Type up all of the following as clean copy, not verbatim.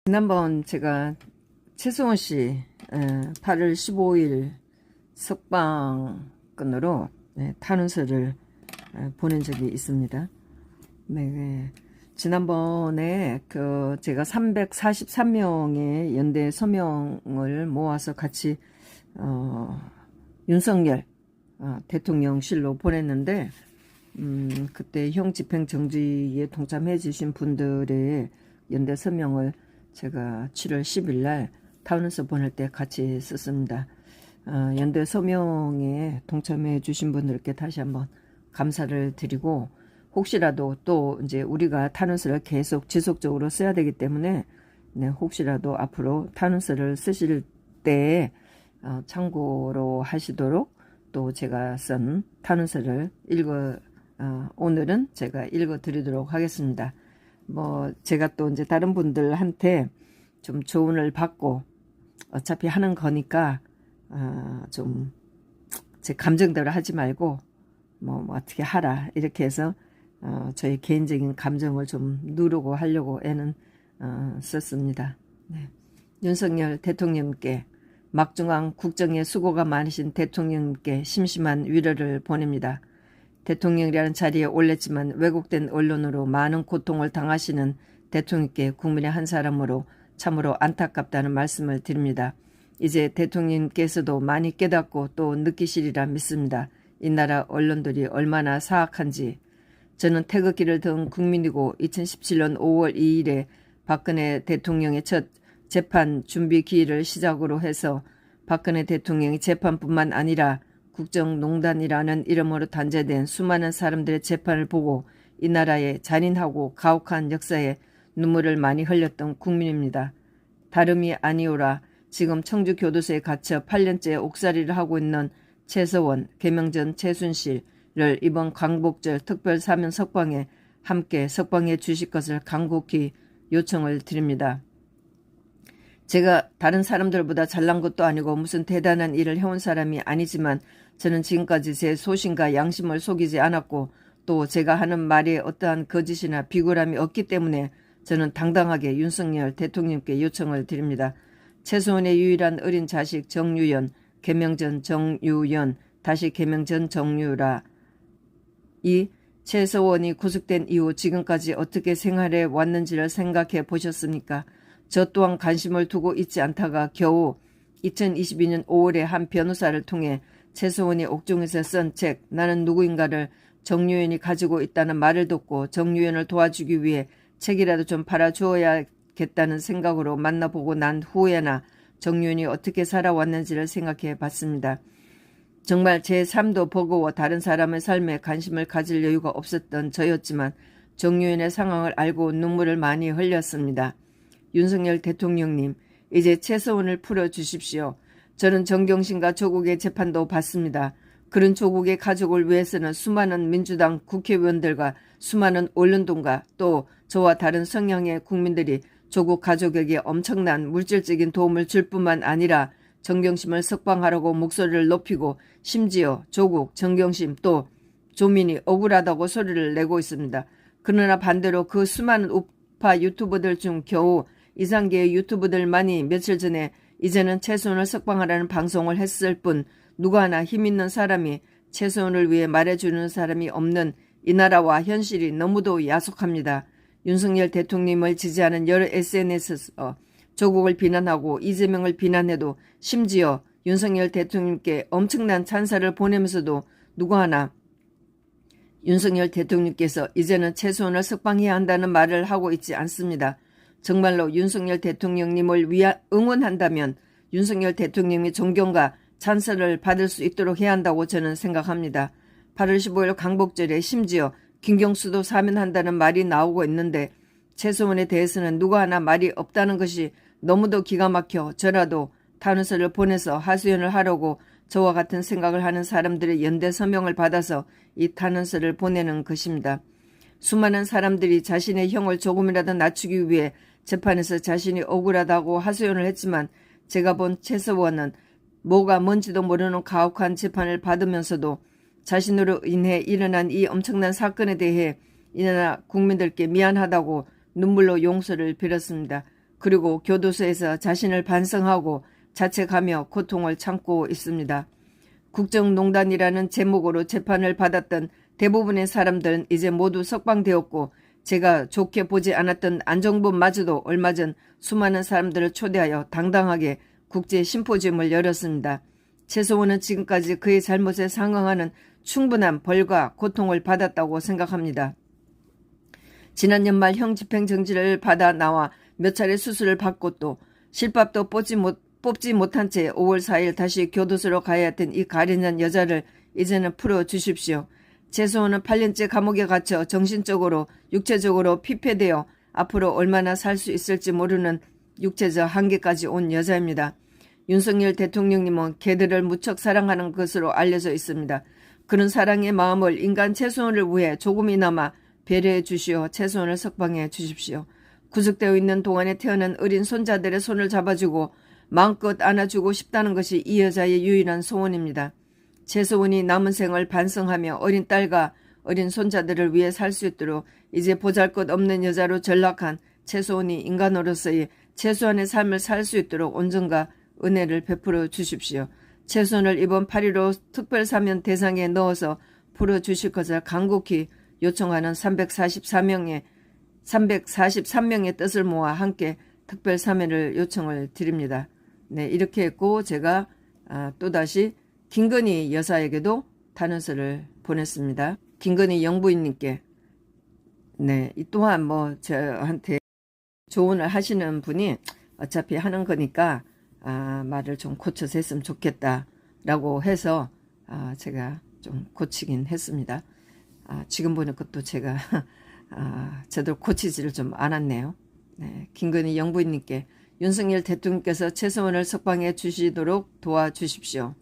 지난번 제가 최수원 씨 8월 15일 석방건으로 탄원서를 보낸 적이 있습니다. 네, 지난번에 제가 343명의 연대 서명을 모아서 같이 윤석열 대통령실로 보냈는데 그때 형 집행정지에 동참해 주신 분들의 연대 서명을 제가 7월 10일 날 탄원서 보낼 때 같이 썼습니다. 연대 서명에 동참해 주신 분들께 다시 한번 감사를 드리고, 혹시라도 또 이제 우리가 탄원서를 계속 지속적으로 써야 되기 때문에 혹시라도 앞으로 탄원서를 쓰실 때 참고로 하시도록 또 제가 쓴 탄원서를 오늘은 제가 읽어 드리도록 하겠습니다. 제가 또 이제 다른 분들한테 좀 조언을 받고 어차피 하는 거니까 좀 제 감정대로 하지 말고 어떻게 하라 이렇게 해서 저의 개인적인 감정을 좀 누르고 하려고 애는 썼습니다. 윤석열 대통령께, 막중한 국정에 수고가 많으신 대통령께 심심한 위로를 보냅니다. 대통령이라는 자리에 올렸지만 왜곡된 언론으로 많은 고통을 당하시는 대통령께 국민의 한 사람으로 참으로 안타깝다는 말씀을 드립니다. 이제 대통령께서도 많이 깨닫고 또 느끼시리라 믿습니다. 이 나라 언론들이 얼마나 사악한지. 저는 태극기를 든 국민이고 2017년 5월 2일에 박근혜 대통령의 첫 재판 준비 기일을 시작으로 해서 박근혜 대통령의 재판뿐만 아니라 국정농단이라는 이름으로 단죄된 수많은 사람들의 재판을 보고 이 나라의 잔인하고 가혹한 역사에 눈물을 많이 흘렸던 국민입니다. 다름이 아니오라 지금 청주교도소에 갇혀 8년째 옥살이를 하고 있는 최서원, 개명전 최순실을 이번 광복절 특별사면 석방에 함께 석방해 주실 것을 간곡히 요청을 드립니다. 제가 다른 사람들보다 잘난 것도 아니고 무슨 대단한 일을 해온 사람이 아니지만 저는 지금까지 제 소신과 양심을 속이지 않았고 또 제가 하는 말에 어떠한 거짓이나 비굴함이 없기 때문에 저는 당당하게 윤석열 대통령께 요청을 드립니다. 최수원의 유일한 어린 자식 정유연, 개명전 정유연, 다시 개명전 정유라. 이 최서원이 구속된 이후 지금까지 어떻게 생활해 왔는지를 생각해 보셨습니까? 저 또한 관심을 두고 있지 않다가 겨우 2022년 5월에 한 변호사를 통해 최서원이 옥중에서 쓴 책 나는 누구인가를 정유연이 가지고 있다는 말을 듣고 정유연을 도와주기 위해 책이라도 좀 팔아주어야겠다는 생각으로 만나보고 난 후에나 정유연이 어떻게 살아왔는지를 생각해 봤습니다. 정말 제 삶도 버거워 다른 사람의 삶에 관심을 가질 여유가 없었던 저였지만 정유연의 상황을 알고 눈물을 많이 흘렸습니다. 윤석열 대통령님, 이제 최서원을 풀어주십시오. 저는 정경심과 조국의 재판도 받습니다. 그런 조국의 가족을 위해서는 수많은 민주당 국회의원들과 수많은 언론동과 또 저와 다른 성향의 국민들이 조국 가족에게 엄청난 물질적인 도움을 줄 뿐만 아니라 정경심을 석방하라고 목소리를 높이고 심지어 조국, 정경심 또 조민이 억울하다고 소리를 내고 있습니다. 그러나 반대로 그 수많은 우파 유튜버들 중 겨우 이상계의 유튜버들만이 며칠 전에 이제는 최수원을 석방하라는 방송을 했을 뿐 누구 하나 힘있는 사람이 최수원을 위해 말해주는 사람이 없는 이 나라와 현실이 너무도 야속합니다. 윤석열 대통령을 지지하는 여러 SNS에서 조국을 비난하고 이재명을 비난해도 심지어 윤석열 대통령께 엄청난 찬사를 보내면서도 누구 하나 윤석열 대통령께서 이제는 최수원을 석방해야 한다는 말을 하고 있지 않습니다. 정말로 윤석열 대통령님을 응원한다면 윤석열 대통령의 존경과 찬사를 받을 수 있도록 해야 한다고 저는 생각합니다. 8월 15일 광복절에 심지어 김경수도 사면한다는 말이 나오고 있는데 최수원에 대해서는 누구 하나 말이 없다는 것이 너무도 기가 막혀 저라도 탄원서를 보내서 하소연을 하려고 저와 같은 생각을 하는 사람들의 연대 서명을 받아서 이 탄원서를 보내는 것입니다. 수많은 사람들이 자신의 형을 조금이라도 낮추기 위해 재판에서 자신이 억울하다고 하소연을 했지만 제가 본 최서원은 뭐가 뭔지도 모르는 가혹한 재판을 받으면서도 자신으로 인해 일어난 이 엄청난 사건에 대해 이 나라 국민들께 미안하다고 눈물로 용서를 빌었습니다. 그리고 교도소에서 자신을 반성하고 자책하며 고통을 참고 있습니다. 국정농단이라는 제목으로 재판을 받았던 대부분의 사람들은 이제 모두 석방되었고 제가 좋게 보지 않았던 안종범마저도 얼마 전 수많은 사람들을 초대하여 당당하게 국제 심포지엄을 열었습니다. 최소원은 지금까지 그의 잘못에 상응하는 충분한 벌과 고통을 받았다고 생각합니다. 지난 연말 형 집행정지를 받아 나와 몇 차례 수술을 받고 또 실밥도 뽑지 못한 채 5월 4일 다시 교도소로 가야 했던 이 가련한 여자를 이제는 풀어주십시오. 최소원은 8년째 감옥에 갇혀 정신적으로 육체적으로 피폐되어 앞으로 얼마나 살 수 있을지 모르는 육체적 한계까지 온 여자입니다. 윤석열 대통령님은 개들을 무척 사랑하는 것으로 알려져 있습니다. 그런 사랑의 마음을 인간 최소원을 위해 조금이나마 배려해 주시어 최소원을 석방해 주십시오. 구속되어 있는 동안에 태어난 어린 손자들의 손을 잡아주고 마음껏 안아주고 싶다는 것이 이 여자의 유일한 소원입니다. 최소원이 남은 생을 반성하며 어린 딸과 어린 손자들을 위해 살 수 있도록 이제 보잘것없는 여자로 전락한 최소원이 인간으로서의 최소한의 삶을 살 수 있도록 온전과 은혜를 베풀어 주십시오. 최소원을 이번 8.15 특별사면 대상에 넣어서 풀어주실 것을 간곡히 요청하는 343명의 뜻을 모아 함께 특별사면을 요청을 드립니다. 네, 이렇게 했고 제가 또다시 김건희 여사에게도 탄원서를 보냈습니다. 김건희 영부인님께. 네, 이 또한 뭐 저한테 조언을 하시는 분이 어차피 하는 거니까 말을 좀 고쳐서 했으면 좋겠다라고 해서 제가 좀 고치긴 했습니다. 지금 보니까 또 제가 제대로 고치지를 좀 않았네요. 네, 김건희 영부인님께 윤석열 대통령께서 최소원을 석방해 주시도록 도와주십시오.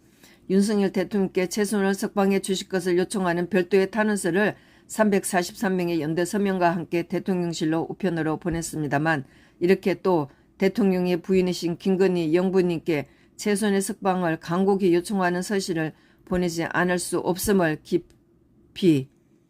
윤석열 대통령께 최소원을 석방해 주실 것을 요청하는 별도의 탄원서를 343명의 연대 서명과 함께 대통령실로 우편으로 보냈습니다만 이렇게 또 대통령의 부인이신 김건희 영부님께 최소한의 석방을 간곡히 요청하는 서신을 보내지 않을 수 없음을 깊이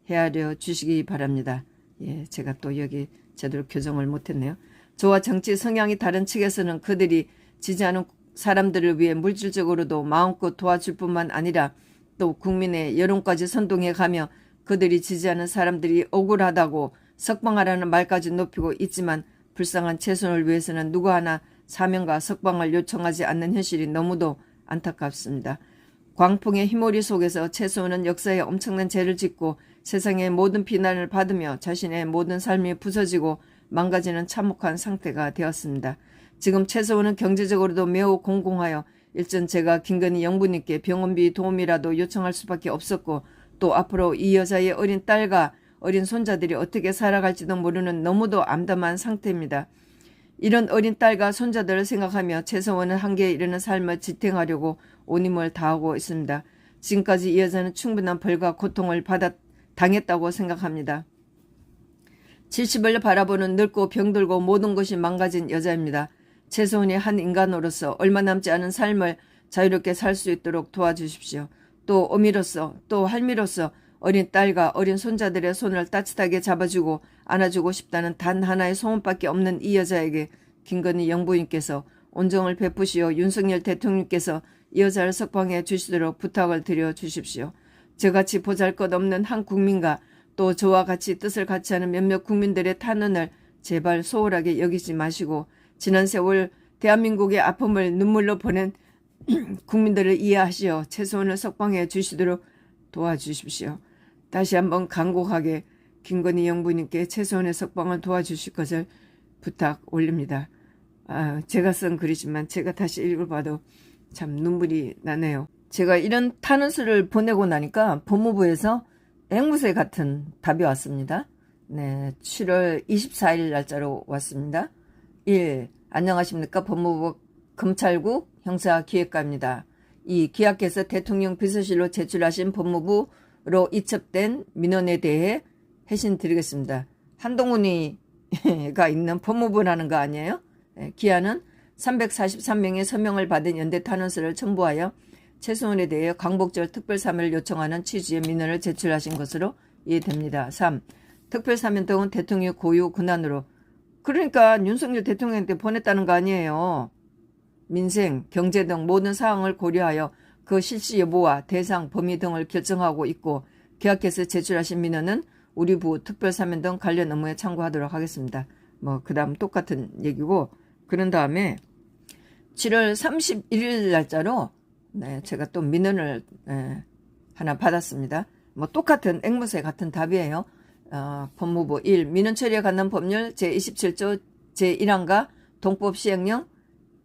헤아려 주시기 바랍니다. 예, 제가 또 여기 제대로 교정을 못했네요. 저와 정치 성향이 다른 측에서는 그들이 지지하는 사람들을 위해 물질적으로도 마음껏 도와줄 뿐만 아니라 또 국민의 여론까지 선동해 가며 그들이 지지하는 사람들이 억울하다고 석방하라는 말까지 높이고 있지만 불쌍한 최소한을 위해서는 누구 하나 사명과 석방을 요청하지 않는 현실이 너무도 안타깝습니다. 광풍의 휘몰이 속에서 최소한은 역사에 엄청난 죄를 짓고 세상의 모든 비난을 받으며 자신의 모든 삶이 부서지고 망가지는 참혹한 상태가 되었습니다. 지금 최소한은 경제적으로도 매우 공공하여 일전 제가 김건희 영부님께 병원비 도움이라도 요청할 수밖에 없었고 또 앞으로 이 여자의 어린 딸과 어린 손자들이 어떻게 살아갈지도 모르는 너무도 암담한 상태입니다. 이런 어린 딸과 손자들을 생각하며 최소한은 한계에 이르는 삶을 지탱하려고 온 힘을 다하고 있습니다. 지금까지 이 여자는 충분한 벌과 고통을 당했다고 생각합니다. 70을 바라보는 늙고 병들고 모든 것이 망가진 여자입니다. 최소한이 한 인간으로서 얼마 남지 않은 삶을 자유롭게 살 수 있도록 도와주십시오. 또 어미로서 또 할미로서 어린 딸과 어린 손자들의 손을 따뜻하게 잡아주고 안아주고 싶다는 단 하나의 소원밖에 없는 이 여자에게 김건희 영부인께서 온정을 베푸시어 윤석열 대통령께서 이 여자를 석방해 주시도록 부탁을 드려 주십시오. 저같이 보잘것없는 한 국민과 또 저와 같이 뜻을 같이 하는 몇몇 국민들의 탄원을 제발 소홀하게 여기지 마시고 지난 세월 대한민국의 아픔을 눈물로 보낸 국민들을 이해하시어 최소한을 석방해 주시도록 도와주십시오. 다시 한번 간곡하게 김건희 영부님께 최소한의 석방을 도와주실 것을 부탁 올립니다. 제가 쓴 글이지만 제가 다시 읽어봐도 참 눈물이 나네요. 제가 이런 탄원서를 보내고 나니까 법무부에서 앵무새 같은 답이 왔습니다. 네, 7월 24일 날짜로 왔습니다. 1. 안녕하십니까. 법무부 검찰국 형사기획과입니다. 2. 기하께서 대통령 비서실로 제출하신 법무부로 이첩된 민원에 대해 회신 드리겠습니다. 한동훈이가 있는 법무부라는 거 아니에요? 네, 기하는 343명의 서명을 받은 연대 탄원서를 첨부하여 최소한에 대해 광복절 특별사면을 요청하는 취지의 민원을 제출하신 것으로 이해됩니다. 3. 특별사면 등은 대통령 고유 권한으로 그러니까 윤석열 대통령한테 보냈다는 거 아니에요. 민생, 경제 등 모든 사항을 고려하여 그 실시 여부와 대상, 범위 등을 결정하고 있고 계약해서 제출하신 민원은 우리 부 특별사면 등 관련 업무에 참고하도록 하겠습니다. 뭐 그 다음 똑같은 얘기고 그런 다음에 7월 31일 날짜로 네, 제가 또 민원을 하나 받았습니다. 뭐 똑같은 앵무새 같은 답이에요. 법무부 1. 민원 처리에 관한 법률 제27조 제1항과 동법 시행령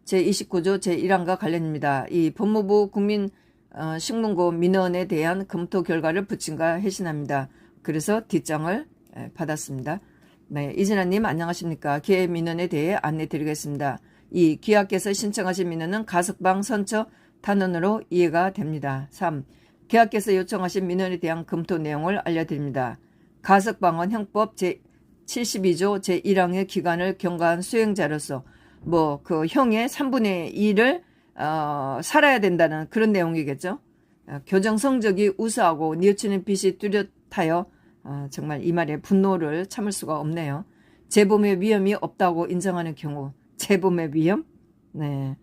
제29조 제1항과 관련입니다. 이 법무부 국민식문고 민원에 대한 검토 결과를 부친과 회신합니다. 그래서 뒷장을 받았습니다. 네, 이진아님 안녕하십니까. 기획 민원에 대해 안내 드리겠습니다. 2. 기하께서 신청하신 민원은 가석방 선처 탄원으로 이해가 됩니다. 3. 기하께서 요청하신 민원에 대한 검토 내용을 알려드립니다. 가석방은 형법 제72조 제1항의 기간을 경과한 수행자로서 뭐 그 형의 3분의 2를 살아야 된다는 그런 내용이겠죠. 교정 성적이 우수하고 뉘우치는 빚이 뚜렷하여 정말 이 말에 분노를 참을 수가 없네요. 재범의 위험이 없다고 인정하는 경우 재범의 위험? 네.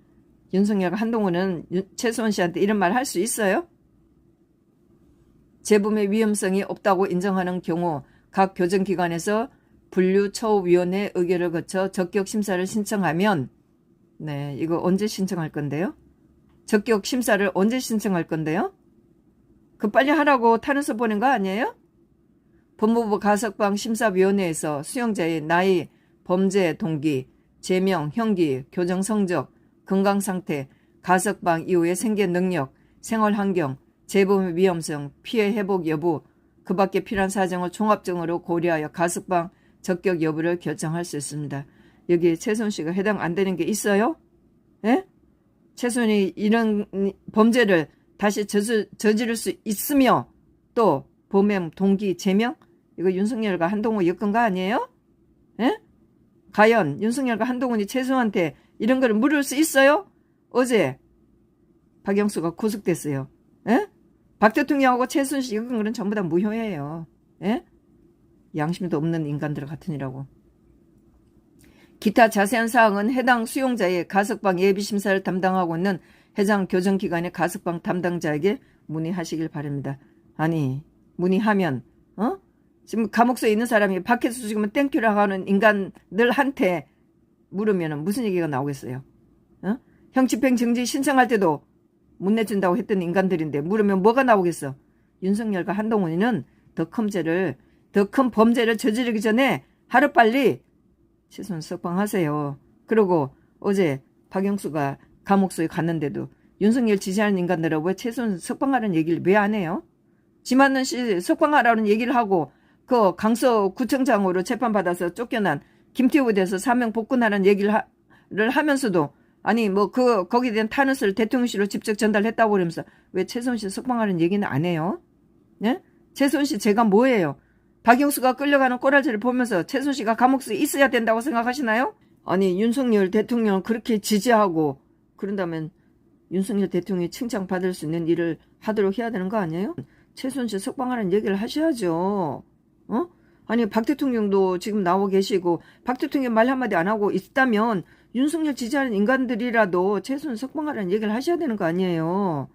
윤석열과 한동훈은 최수원 씨한테 이런 말 할 수 있어요? 재범의 위험성이 없다고 인정하는 경우 각 교정기관에서 분류처우위원회 의결을 거쳐 적격심사를 신청하면 네, 이거 언제 신청할 건데요? 적격심사를 언제 신청할 건데요? 그 빨리 하라고 탄원서 보낸 거 아니에요? 법무부 가석방 심사위원회에서 수용자의 나이, 범죄 동기, 제명, 형기, 교정 성적, 건강상태, 가석방 이후의 생계 능력, 생활환경, 재범의 위험성, 피해 회복 여부, 그 밖에 필요한 사정을 종합적으로 고려하여 가석방 적격 여부를 결정할 수 있습니다. 여기 최순 씨가 해당 안 되는 게 있어요? 예? 최순이 이런 범죄를 다시 저지를 수 있으며 또 범행 동기 제명? 이거 윤석열과 한동훈 엮은 거 아니에요? 예? 과연 윤석열과 한동훈이 최순한테 이런 걸 물을 수 있어요? 어제 박영수가 구속됐어요. 예? 박 대통령하고 최순 씨 엮은 거는 전부 다 무효예요. 예? 양심도 없는 인간들 같으니라고. 기타 자세한 사항은 해당 수용자의 가석방 예비심사를 담당하고 있는 해당 교정기관의 가석방 담당자에게 문의하시길 바랍니다. 아니 문의하면 지금 감옥소에 있는 사람이 밖에서 지금 땡큐라고 하는 인간들한테 물으면 무슨 얘기가 나오겠어요? 형집행 정지 신청할 때도 못 내준다고 했던 인간들인데 물으면 뭐가 나오겠어? 윤석열과 한동훈이는 더 큰 범죄를 저지르기 전에 하루빨리 최순 석방하세요. 그리고 어제 박영수가 감옥소에 갔는데도 윤석열 지지하는 인간들은 왜 최순 석방하라는 얘기를 왜 안 해요? 지만은 씨 석방하라는 얘기를 하고 그 강서구청장으로 재판받아서 쫓겨난 김태우에 대해서 사명 복권하라는 얘기를 하면서도 아니 뭐 거기에 대한 탄원서를 대통령실로 직접 전달했다고 그러면서 왜 최순 씨 석방하라는 얘기는 안 해요? 네? 최순 씨 제가 뭐예요? 박영수가 끌려가는 꼬라지를 보면서 최순 씨가 감옥소에 있어야 된다고 생각하시나요? 아니 윤석열 대통령을 그렇게 지지하고 그런다면 윤석열 대통령이 칭찬받을 수 있는 일을 하도록 해야 되는 거 아니에요? 최순 씨 석방하라는 얘기를 하셔야죠. 아니 박 대통령도 지금 나오고 계시고 박 대통령 말 한마디 안 하고 있다면 윤석열 지지하는 인간들이라도 최순 석방하라는 얘기를 하셔야 되는 거 아니에요.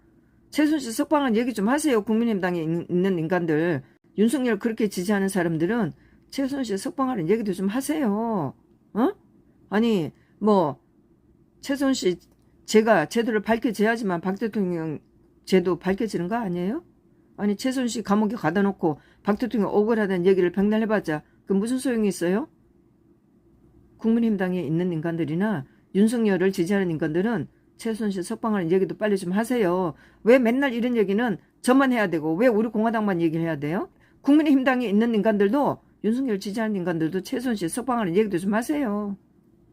최순 씨 석방하는 얘기 좀 하세요. 국민의힘당에 있는 인간들. 윤석열 그렇게 지지하는 사람들은 최순 씨 석방하는 얘기도 좀 하세요. 아니 뭐 최순 씨 제가 제도를 밝혀져야지만 박 대통령 제도 밝혀지는 거 아니에요? 아니 최순 씨 감옥에 가다 놓고 박 대통령 억울하다는 얘기를 백날 해봤자 그 무슨 소용이 있어요? 국민의힘당에 있는 인간들이나 윤석열을 지지하는 인간들은 최순 씨 석방하는 얘기도 빨리 좀 하세요. 왜 맨날 이런 얘기는 저만 해야 되고 왜 우리 공화당만 얘기를 해야 돼요? 국민의힘당에 있는 인간들도 윤석열 지지하는 인간들도 최순 씨 석방하는 얘기도 좀 하세요.